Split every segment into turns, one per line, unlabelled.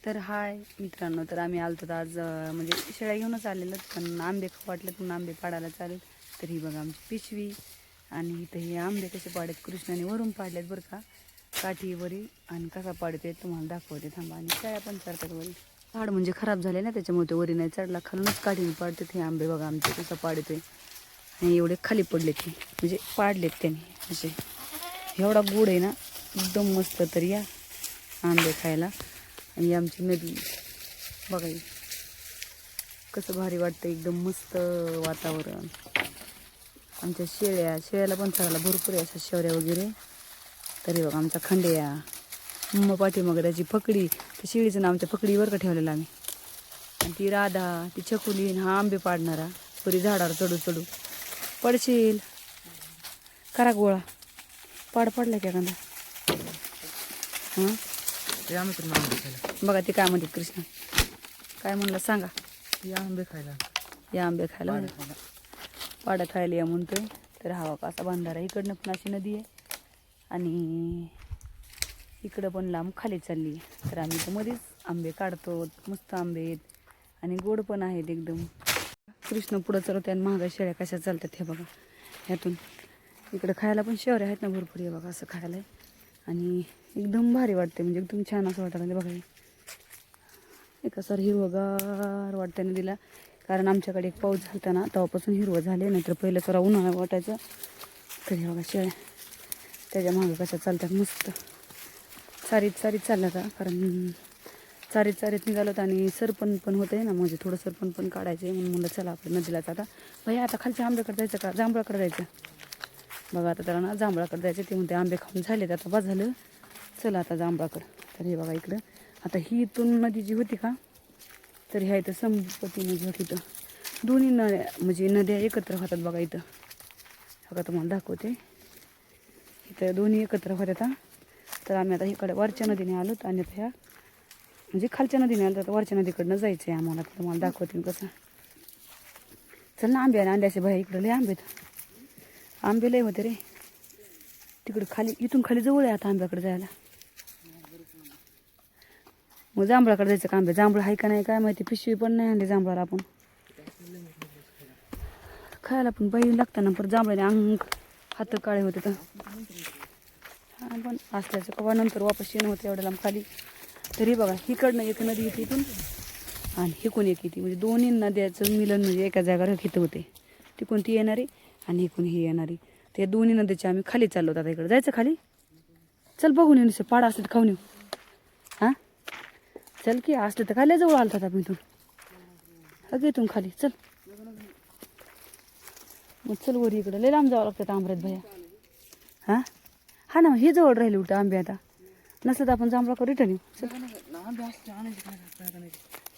तर हाय मित्रांनो, तर आम्ही आलतो आज म्हणजे शेळ्या घेऊनच आलेलो, पण आंबे खाऊ वाटले म्हणून आंबे पाडायला चालेल. तर ही बघा आमची पिशवी, आणि इथं हे आंबे कसे पाडत कृष्णाने वरून पाडलेत बरं का, काठीवरी. आणि कसा पाडते तुम्हाला दाखवते थांबा. आणि शेळ्या पण चढतात वरी. झाड म्हणजे खराब झाले ना, त्याच्यामुळे ते वरी नाही चढला, खालूनच काठीने पाडते. हे आंबे बघा आमचे कसं पाडते, आणि एवढे खाली पडले ते, म्हणजे पाडलेत त्याने असे. एवढा गोड आहे ना, एकदम मस्त. तर या आंबे खायला. आणि आमची नदी बघा कसं भारी वाटतं, एकदम मस्त वातावरण. आमच्या शेळ्याला पण चढायला भरपूर आहे, अशा शेवऱ्या वगैरे. तरी बघा आमचा खंड्या मग पाठीमागं त्याची फकडी, त्या शेळीचं नाव आमच्या फकडीवर का ठेवलेलं आम्ही. आणि ती राधा, ती छकुली, हा आंबे पाडणारा. पुरी झाडावर चढू चढू पडशील. करा गोळा पडला की एखादा. हां बघा ते काय म्हणते कृष्ण, काय म्हणलं सांगा.
या आंबे खायला,
या आंबे खायला, पाडं खायला या म्हणतोय. तर हवा का असा बांधारा, इकडनं पण अशी नदी आहे आणि इकडं पण लांब खाली चालली आहे. तर आम्ही तर मध्येच आंबे काढतो. मस्त आंबे आहेत आणि गोड पण आहेत एकदम. कृष्ण पुढं चालवते आणि महागा शेळ्या कशा चालतात हे बघा. ह्यातून इकडं खायला पण शेवऱ्या आहेत ना भरपूर. हे बघा असं खायला आहे आणि एकदम भारी वाटते, म्हणजे एकदम छान असं वाटायला. बघा एका सर हिरवगार वाटते नदीला, कारण आमच्याकडे एक पाऊस झाला ना, तेव्हापासून हिरवं झाले. नाहीतर पहिलं जरा उन्हाळा वाटायचं. तर हे बघा शेळ्या त्याच्या मागं कशा चालतात मस्त. चारीत चालला का, कारण चारीत निघालं आणि सरपण पण होतं आहे ना, म्हणजे थोडं सरपण पण काढायचं आहे. म्हणून म्हणलं चला आपल्या नदीलाच आता. भैया आता खालच्या आंब्याकडे जायचं का जांभळाकडे जायचं. बघा आता त्याला ना जांभळाकडे जायचं. ते म्हणते आंबे खाऊन झालेत आता, बस झालं, चला आता जांभळाकडं. तर हे बघा इकडं आता ही इथून नदी जी होती का, तर ह्या इथं संपती नदी होती. इथं दोन्ही नद्या म्हणजे नद्या एकत्र होतात बघा. इथं बघा तुम्हाला दाखवते, इथं दोन्ही एकत्र होत्या. तर आम्ही आता इकडे वरच्या नदीने आलो, आणि आता ह्या म्हणजे खालच्या नदीने आलो. तर वरच्या नदीकडनं जायचं आहे आम्हाला. तुम्हाला दाखवते कसं. चल ना आंबे आणले असे भया, इकडं लय आंबे, आंबे लय होते रे तिकडं खाली. इथून खाली जवळ आहे आता आंब्याकडे जायला. मग जांभळाकडे जायचं का. आंबे जांभळ आहे का नाही काय माहिती, पिशवी पण नाही आणली जांभळाला आपण. खायला पण बाई लागतं ना, पण जांभळाने अंग हात काळे होते. तर पण असल्याचं कवा नंतर वापस येणं होतं एवढ्या लांब खाली. तरी बघा इकडनं एक नदी येते इथून, आणि हिकून एक येते, म्हणजे दोन्ही नद्याचं मिलन म्हणजे एका जागावर हिथं होते. तिकून ती येणारी आणि इकून ही येणारी. ते दोन्ही नदीचे आम्ही खाली चाललो होतो. आता इकडे जायचं खाली. चल बघून येऊ, नुसतं पाडा असलं तर खाऊन येऊ. हां चल की, असलं तर खाली जवळ आलतात आपण इथून. अगं इथून खाली चल. मग चल वर इकडं लय लांब जावं लागतं आंबऱ्यात भया. हां हा ना, हे जवळ राहिले उलटं आंबे. आता नसलं तर आपण जांभळाकडे रिटर्न येऊ.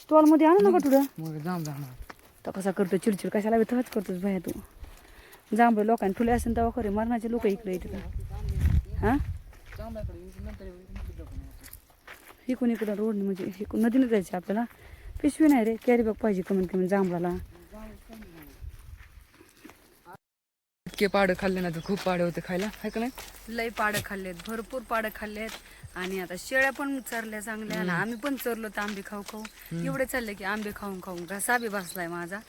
स्टॉलमध्ये आणू नका तुझं. तर कसा करतो चिडचिड, कशाला तवाच करतोस भया तू. जांभळे लोकांनी ठुले असेल तेव्हा खरे मरणाचे लोक इकडे येते. हां इकडून इकडं रोड म्हणजे इकडून नदीने जायचं आपल्याला. पिशवी नाही रे, कॅरी बॅग पाहिजे कमीत कमी जांभळाला.
इतके पाडं खाल्ले ना, तर खूप पाडे होते खायला, आहे का नाही.
लय पाडं खाल्लेत, भरपूर पाडं खाल्लेत. आणि आता शेळ्या पण चरल्या चांगल्या, आणि आम्ही पण चरलो तर आंबे खाऊ खाऊ. एवढे चालले की आंबे खाऊन खाऊन घसा बी बसलाय माझा.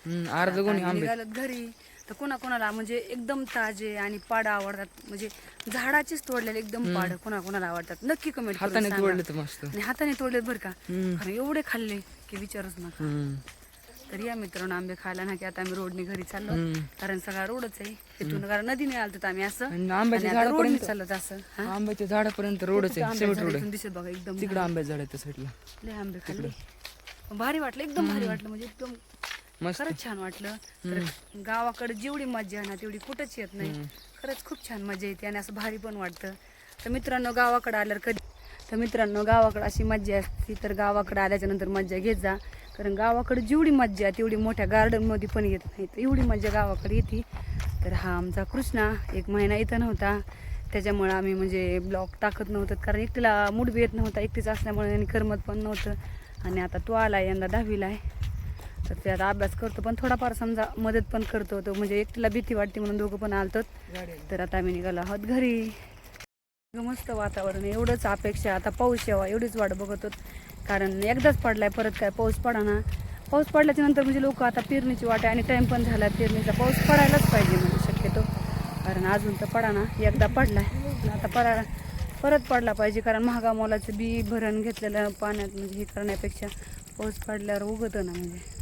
अर्ध गोणी आंबे
निघालत घरी तर कोणाकोणाला म्हणजे एकदम ताजे आणि पाडं आवडतात, म्हणजे झाडाचेच तोडलेले एकदम पाडं कोणाकोणाला आवडतात. नक्की कमेंट करून
हाताने तोडले तर
सांगा.
मस्त.
आणि हाताने तोडलेत बरं का, कारण एवढे खाल्ले की विचारूच नका. तर या मित्रांनो आंबे खायला ना, की आता आम्ही रोडने घरी चाललो, कारण सगळा रोडच आहे इथून. कारण नदीने आलतो तर आम्ही असं,
आंब्याच्या
रोडने
झाडापर्यंत
चालत असं.
आंब्याच्या झाडापर्यंत रोडच आहे, शेवट रोड आहे.
दिसत बघा एकदम
तिकडं आंब्याचं झाड आहे त्या साईडला.
लय आंबे खाल्ले, भारी वाटलं, एकदम भारी वाटलं, म्हणजे एकदम
मस्त
खरंच छान वाटलं. तर गावाकडे जेवढी मजा आहे ना तेवढी कुठंच येत नाही. खरंच खूप छान मजा येते आणि असं भारी पण वाटतं. तर मित्रांनो गावाकडे आल्यावर गावाकडे अशी मजा असते. तर गावाकडे आल्याच्या नंतर मजा घेत जा, कारण गावाकडे जेवढी मजा आहे तेवढी मोठ्या गार्डनमध्ये पण येत नाही. तर एवढी मजा गावाकडे येते. तर हा आमचा कृष्णा 1 महिना इथं नव्हता, त्याच्यामुळं आम्ही म्हणजे ब्लॉग टाकत नव्हतं, कारण एकटीला मूड बी येत नव्हता, एकटीच असल्यामुळे आणि करमत पण नव्हतं. आणि आता तो आला यंदा 10वीला आहे, तर ते आता अभ्यास करतो, पण थोडाफार समजा मदत पण करतो तो, म्हणजे एकटीला भीती वाटते म्हणून दोघं पण आलतो. तर आता आम्ही निघालो आहोत घरी. मस्त वातावरण, एवढंच अपेक्षा आता पाऊस यावा एवढीच वाट बघत होत. कारण एकदाच पडलाय, परत काय पाऊस पडा ना. पाऊस पडल्याच्या नंतर म्हणजे लोक आता पेरणीची वाट आहे आणि टाईम पण झाला पेरणीचा. पाऊस पडायलाच पाहिजे म्हणजे शक्यतो, कारण अजून तर पडा ना, एकदा पडलाय आता परत पडला पाहिजे. कारण महागा मोलाचं बी भरण घेतलेलं पाण्यात म्हणजे हे करण्यापेक्षा पाऊस पडल्यावर उगतं ना म्हणजे.